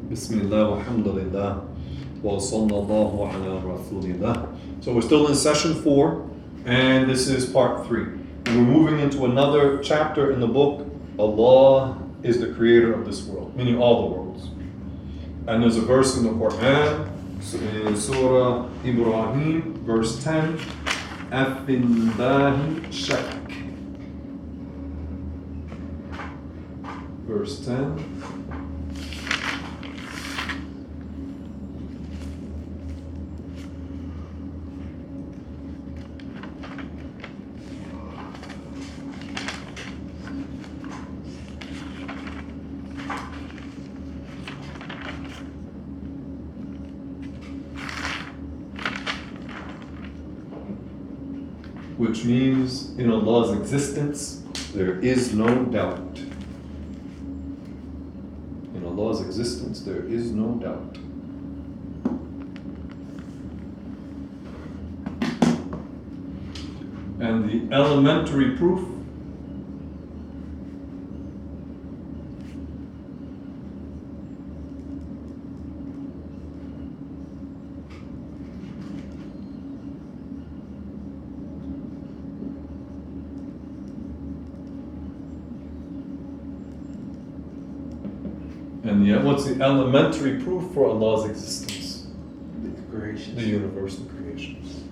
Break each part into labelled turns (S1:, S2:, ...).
S1: Bismillah, alhamdulillah, wa sallallahu ala rasulillah. So we're still in session 4, and this is part 3. And we're moving into another chapter in the book. Allah is the creator of this world, meaning all the worlds. And there's a verse in the Quran, in Surah Ibrahim, verse 10, Afillahi shak. Verse 10. Which means in Allah's existence there is no doubt. In Allah's existence there is no doubt. And the elementary proof what's the elementary proof for Allah's existence?
S2: The creations.
S1: The universal creations.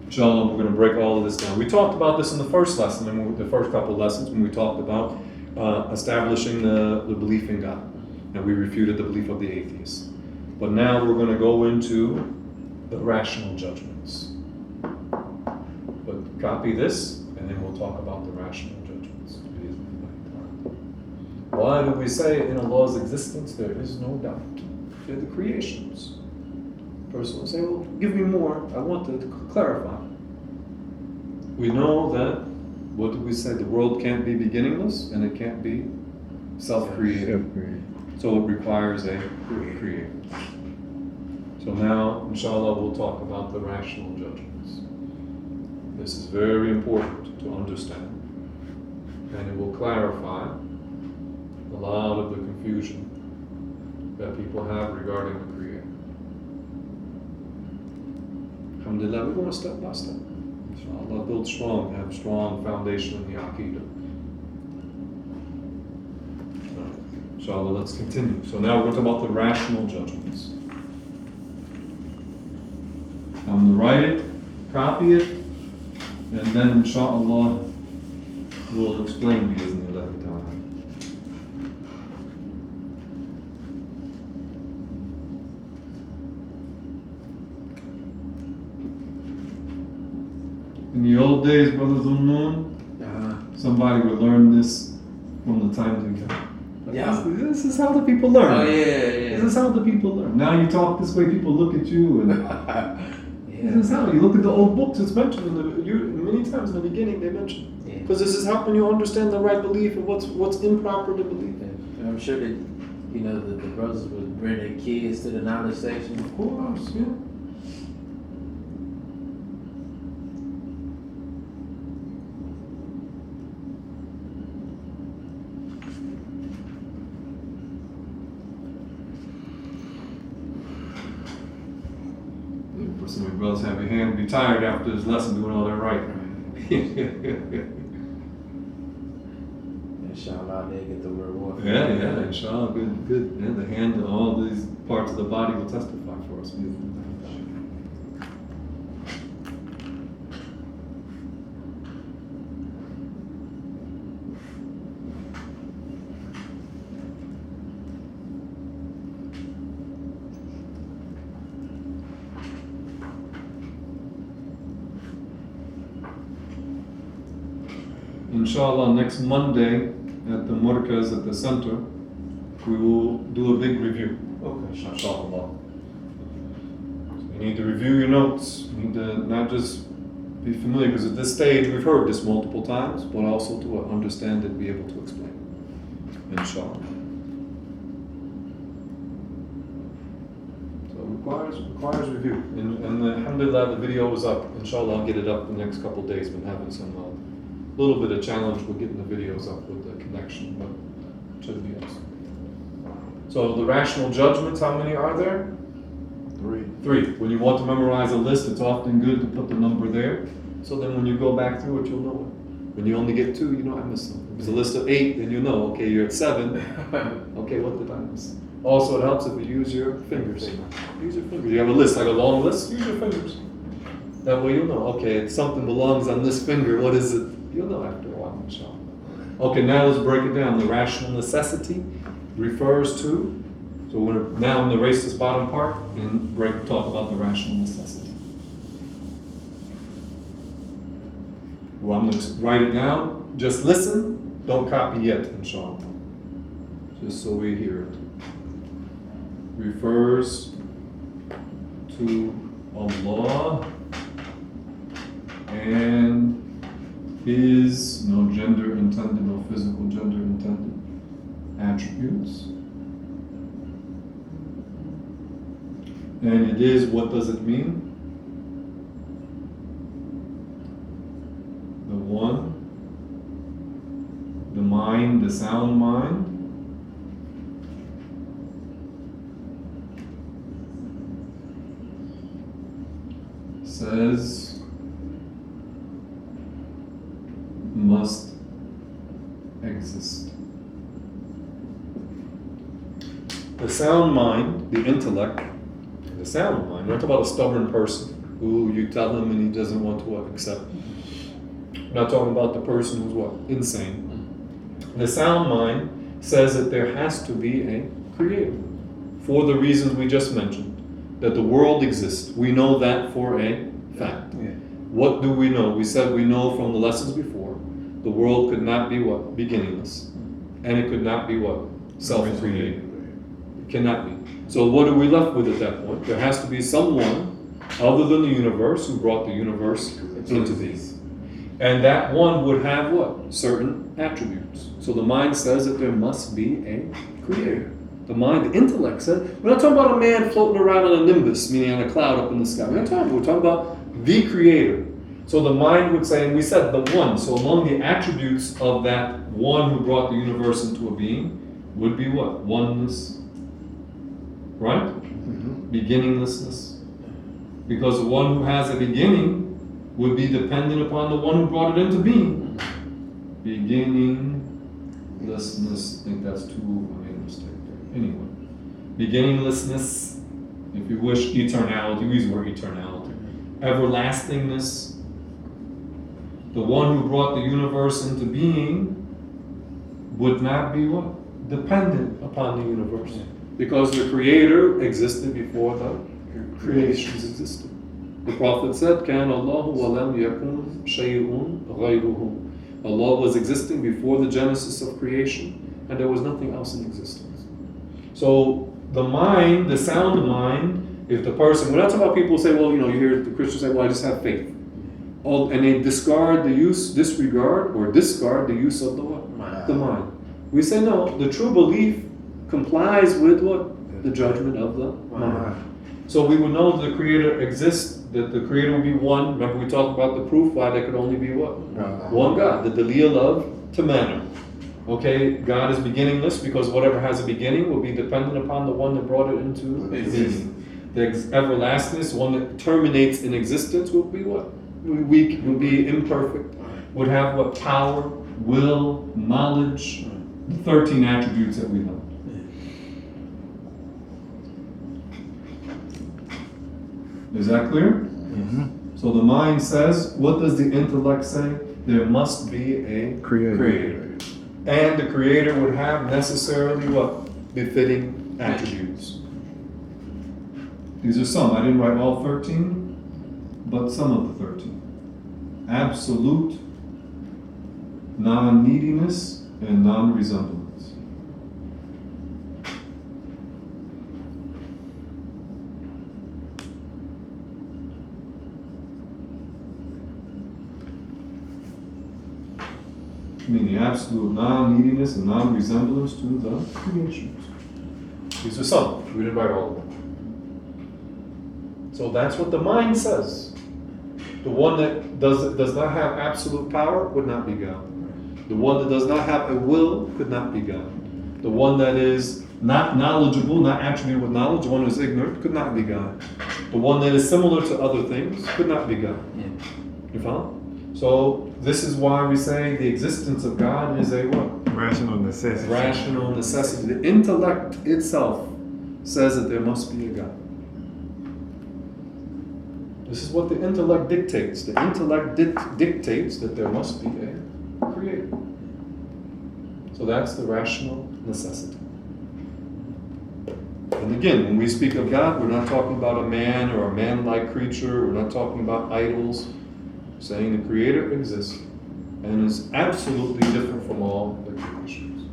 S1: Inshallah, we're going to break all of this down. We talked about this in the first lesson, the first couple of lessons, when we talked about establishing the belief in God. And we refuted the belief of the atheists. But now we're going to go into the rational judgments. But copy this, and then we'll talk about the rational judgments. Why do we say in Allah's existence there is no doubt? They're the creations. Person will say, well, give me more. I want to clarify. We know that, what did we say? The world can't be beginningless, and it can't be self-created. So it requires a creator. So now, inshallah, we'll talk about the rational judgments. This is very important to understand. And it will clarify a lot of the confusion that people have regarding the Creator. Alhamdulillah, we're going step by step. Inshallah, build strong, have strong foundation in the Aqidah. Inshallah, let's continue. So now we're going to talk about the rational judgments. I'm going to write it, copy it, and then inshallah we'll explain bi'idhnillah ta'ala. In the old days, Brother Zunnun, somebody would learn this from the time to come.
S2: Yeah.
S1: This is how the people learn.
S2: Oh, yeah.
S1: This is how the people learn. Now you talk this way, people look at you and... This is how you look at the old books. It's mentioned many times in the beginning. They mention because this is helping you understand the right belief and what's improper to believe.
S2: And I'm sure that the brothers would bring their kids to the knowledge section.
S1: Of course, yeah. Some of your brothers have your hand be tired after this lesson doing all that right.
S2: Inshallah, they get the reward.
S1: Yeah, inshallah, good. Yeah, the hand and all these parts of the body will testify for us. Inshallah, next Monday at the Murkaz at the center, we will do a big review.
S2: Okay,
S1: inshallah. You need to review your notes. You need to not just be familiar, because at this stage we've heard this multiple times, but also to understand it, be able to explain it. Inshallah. So requires review. And alhamdulillah, the video is up. Inshallah, I'll get it up the next couple of days. Been having some little bit of challenge with getting the videos up with the connection, but it should be up. So the rational judgments, how many are there? 3. When you want to memorize a list, it's often good to put the number there. So then when you go back through it, you'll know it. When you only get 2, you know, I missed something. If it's a list of 8, then you know, okay, you're at 7. Okay, what did I miss? Also, it helps if you use your fingers. Use your fingers. You have a list, like a long list, use your fingers. That way you'll know, okay, something belongs on this finger, what is it? You'll know after a while, inshallah. Okay, now let's break it down. The rational necessity refers to, so we're now in the erase this bottom part and talk about the rational necessity. Well, I'm going to write it down. Just listen. Don't copy yet, inshallah. Just so we hear it. Refers to Allah and His, no gender intended, no physical gender intended, attributes. And it is, what does it mean? The one, the mind, the sound mind, says must exist. The sound mind, the intellect, the sound mind, we're not talking about a stubborn person who you tell him and he doesn't want to accept. We're not talking about the person who's what? Insane. The sound mind says that there has to be a creator for the reasons we just mentioned. That the world exists. We know that for a fact.
S2: Yeah.
S1: What do we know? We said we know from the lessons before, the world could not be what? Beginningless. And it could not be what? Self-created. It cannot be. So what are we left with at that point? There has to be someone other than the universe who brought the universe into being. And that one would have what? Certain attributes. So the mind says that there must be a creator. The mind, the intellect says, we're not talking about a man floating around on a nimbus, meaning on a cloud up in the sky. We're talking about the creator. So the mind would say, and we said the one, so among the attributes of that one who brought the universe into a being would be what? Oneness. Right?
S2: Mm-hmm.
S1: Beginninglessness. Because the one who has a beginning would be dependent upon the one who brought it into being. Beginninglessness, I think that's I made a mistake there. Anyway, beginninglessness, if you wish, eternality, we use the word eternality. Everlastingness, the one who brought the universe into being would not be what? Dependent upon the universe. Because the creator existed before the creations existed. The Prophet said, كَانَ اللَّهُ وَلَمْ يَكُنْ شَيْءٌ غَيْرُهُ. Allah was existing before the genesis of creation, and there was nothing else in existence. So the mind, the sound mind, if the person, we're not talking about people who say, well, you hear the Christians say, well, I just have faith. And they disregard the use of the use of the what? The mind. We say, no, the true belief complies with what? The judgment of the mind. So we would know that the Creator exists, that the Creator will be one. Remember we talked about the proof why there could only be what? One God, the dalil of tamana. Okay, God is beginningless because whatever has a beginning will be dependent upon the one that brought it into being. The everlastingness, one that terminates in existence, will be what? Weak, will be imperfect, would have what? Power, will, knowledge, the 13 attributes that we know. Is that clear?
S2: Mm-hmm.
S1: So the mind says, what does the intellect say? There must be a creator. And the creator would have necessarily what? Befitting attributes. These are some. I didn't write all 13, but some of the 13. Absolute non-neediness and non-resemblance. Meaning absolute non-neediness and non-resemblance to the creations. These are some. We didn't write all of them. So that's what the mind says. The one that does not have absolute power would not be God. The one that does not have a will could not be God. The one that is not knowledgeable, not attributed with knowledge, the one who is ignorant, could not be God. The one that is similar to other things could not be God.
S2: Yeah.
S1: You follow? So this is why we say the existence of God is a what?
S3: Rational necessity.
S1: Rational necessity. The intellect itself says that there must be a God. This is what the intellect dictates. The intellect dictates that there must be a creator. So that's the rational necessity. And again, when we speak of God, we're not talking about a man or a man-like creature. We're not talking about idols. We're saying the creator exists and is absolutely different from all the creations.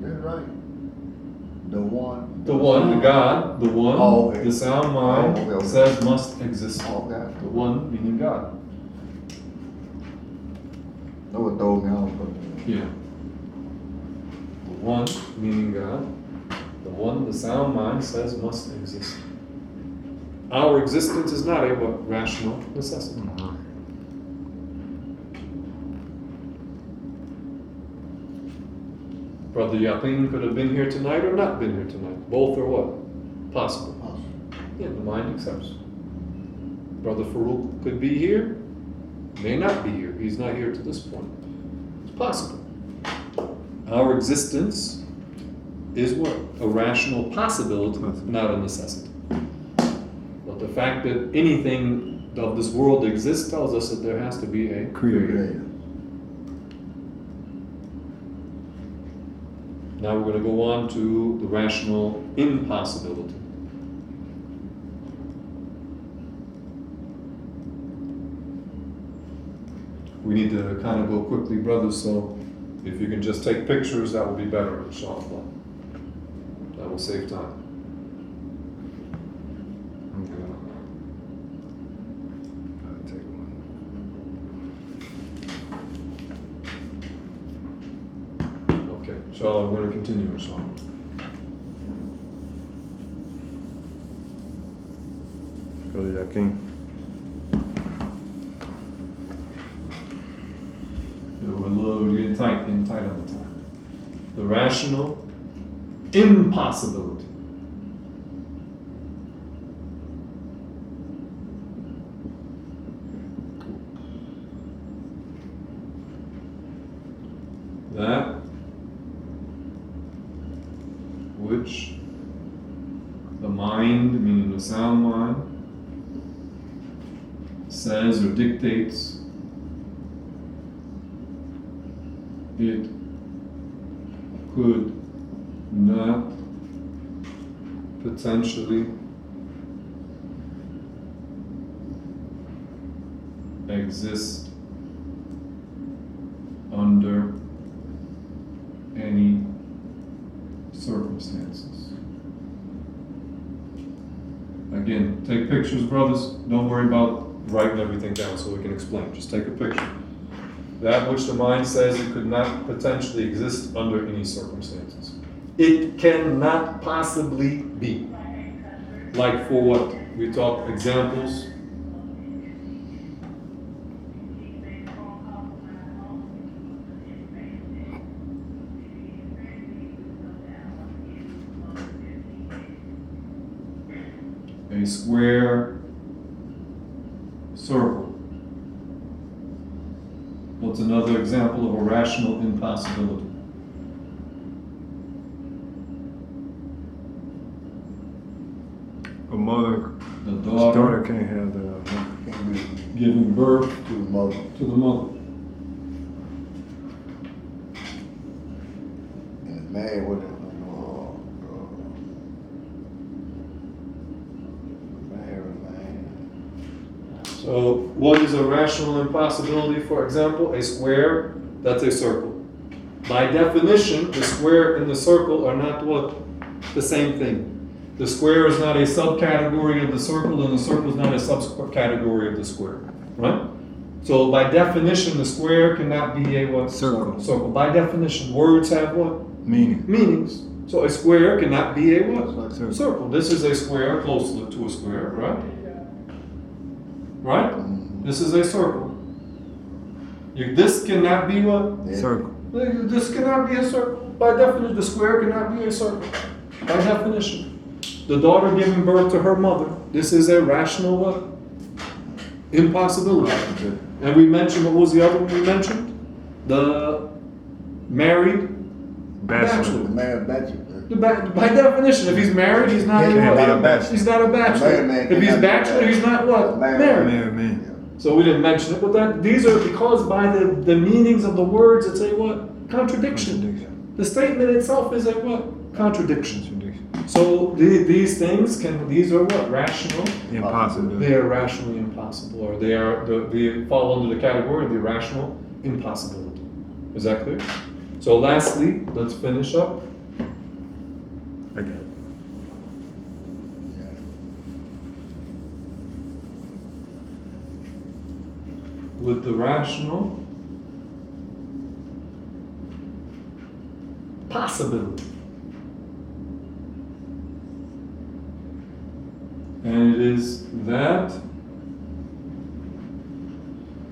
S4: That's right. The one.
S1: The one, the God, the one,
S4: Oh, okay.
S1: the sound mind
S4: Oh, okay.
S1: says must exist.
S4: Oh, okay.
S1: The one meaning God.
S4: No, it throws me off.
S1: Yeah. The one meaning God. The one, the sound mind says must exist. Our existence is not a what? Rational necessity. Brother Yaqeen could have been here tonight or not been here tonight. Both are what? Possible. Yeah, the mind accepts. Brother Farouk could be here, may not be here. He's not here to this point. It's possible. Our existence is what? A rational possibility, not a necessity. But the fact that anything of this world exists tells us that there has to be a creator. Now we're going to go on to the rational impossibility. We need to kind of go quickly, brothers, so if you can just take pictures, that will be better, inshallah. That will save time.
S3: I'll take one.
S1: Okay, inshallah, we're going to continue, inshallah.
S3: Brother Yaqeen.
S1: We're getting tight on the time. The rational impossibility. That which the mind, meaning the sound mind, says or dictates it could not potentially exist under any circumstances. Again, take pictures, brothers. Don't worry about writing everything down so we can explain. Just take a picture. That which the mind says it could not potentially exist under any circumstances. It cannot possibly be. Like for what? We talk examples. A square circle. What's another example of a rational impossibility?
S3: A mother,
S1: The
S3: his
S1: daughter
S3: daughter can't have the.
S4: Can't be
S1: giving birth
S4: to the mother.
S1: to the mother.
S4: And it's mad with it.
S1: So, what is a rational impossibility? For example, a square, that's a circle. By definition, the square and the circle are not what? The same thing. The square is not a subcategory of the circle, and the circle is not a subcategory of the square. Right? So, by definition, the square cannot be a what?
S3: Circle.
S1: Circle. By definition, words have what?
S3: Meaning.
S1: Meanings. So a square cannot be a what?
S3: Circle.
S1: Circle. This is a square close to a square, right? Right? This is a circle. This cannot be what?
S3: Circle.
S1: This cannot be a circle. By definition, the square cannot be a circle. By definition. The daughter giving birth to her mother. This is a rational what? Impossibility. And we mentioned, what was the other one we mentioned? The married
S3: Bachelor.
S4: The man bachelor.
S1: By definition, if he's married, he's not a
S3: Can't be a
S1: what?
S3: bachelor.
S1: He's not a bachelor.
S4: Married man
S1: If he's
S4: cannot be a
S1: bachelor, he's not what?
S4: Married.
S1: Married.
S3: Man, man.
S1: So we didn't mention it, but these are because by the meanings of the words, it's a what? Contradiction.
S3: Contradiction.
S1: The statement itself is a what? Contradiction.
S3: Contradiction.
S1: So these things these are what? Rational.
S3: Impossible.
S1: They are rationally impossible, or they fall under the category of the irrational impossibility. Is that clear? So lastly, let's finish up.
S3: Okay.
S1: With the rational possibility. And it is that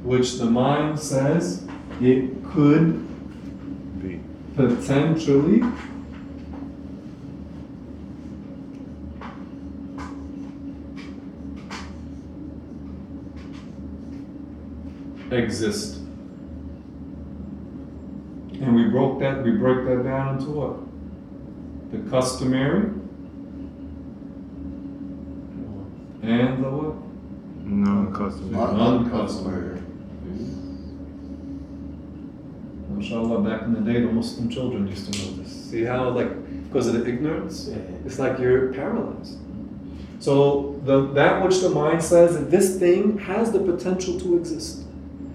S1: which the mind says it could
S3: B.
S1: potentially exist. And we break that down into what? The customary and the what?
S3: Non-customary.
S1: Uncustomary. Inshallah, back in the day, the Muslim children used to know this. See how, because of the ignorance, it's like you're paralyzed. So that which the mind says that this thing has the potential to exist.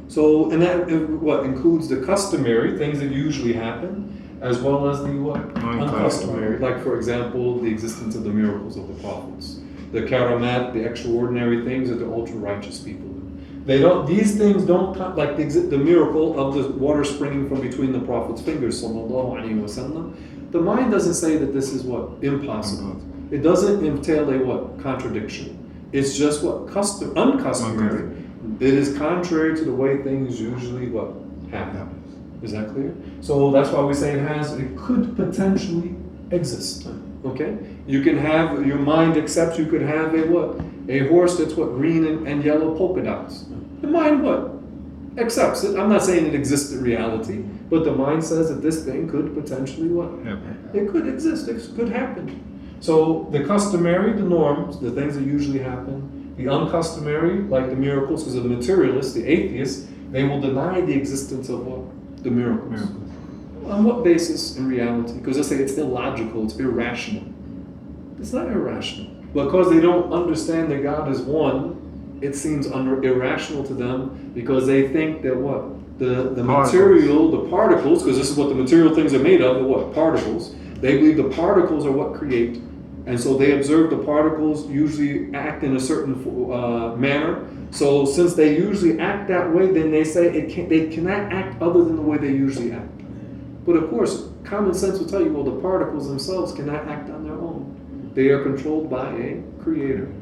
S1: So, and that what includes the customary things that usually happen, as well as the what? Uncustomary. Like, for example, the existence of the miracles of the prophets, the karamat, the extraordinary things that the ultra righteous people do. These things don't come, like the miracle of the water springing from between the prophet's fingers, sallallahu alaihi wasallam. The mind doesn't say that this is what? Impossible. It doesn't entail a what? Contradiction. It's just what? Uncustomary. It is contrary to the way things usually what? Happen. Is that clear? So that's why we say it could potentially exist. Okay? You can have, your mind accepts you could have a what? A horse that's what? Green and yellow polka dots. The mind what? Accepts it. I'm not saying it exists in reality, but the mind says that this thing could potentially what?
S3: Happen.
S1: It could exist. It could happen. So the customary, the norms, the things that usually happen, the uncustomary, like the miracles, because the materialists, the atheists, they will deny the existence of what? The miracles. On what basis in reality? Because they say it's illogical, it's irrational. It's not irrational. Because they don't understand that God is one, it seems irrational to them because they think that what? The material, the particles, because this is what the material things are made of, the what? Particles. They believe the particles are what create. And so they observe the particles usually act in a certain manner. So since they usually act that way, then they say they cannot act other than the way they usually act. But of course, common sense will tell you, well, the particles themselves cannot act on their own. They are controlled by a creator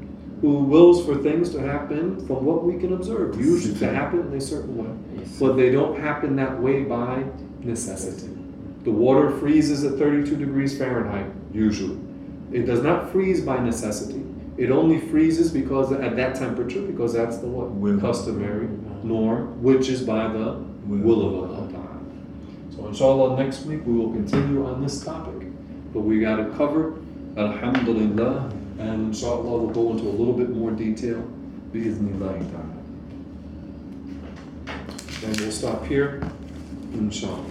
S1: who wills for things to happen from what we can observe, usually to happen in a certain way. But they don't happen that way by necessity. The water freezes at 32 degrees Fahrenheit, usually. It does not freeze by necessity. It only freezes because at that temperature, because that's the what? Customary norm, which is by the will of Allah. So inshallah, next week we will continue on this topic. But we got it covered, alhamdulillah, and inshallah we'll go into a little bit more detail, bi'idhnillahi ta'ala. And we'll stop here, inshallah.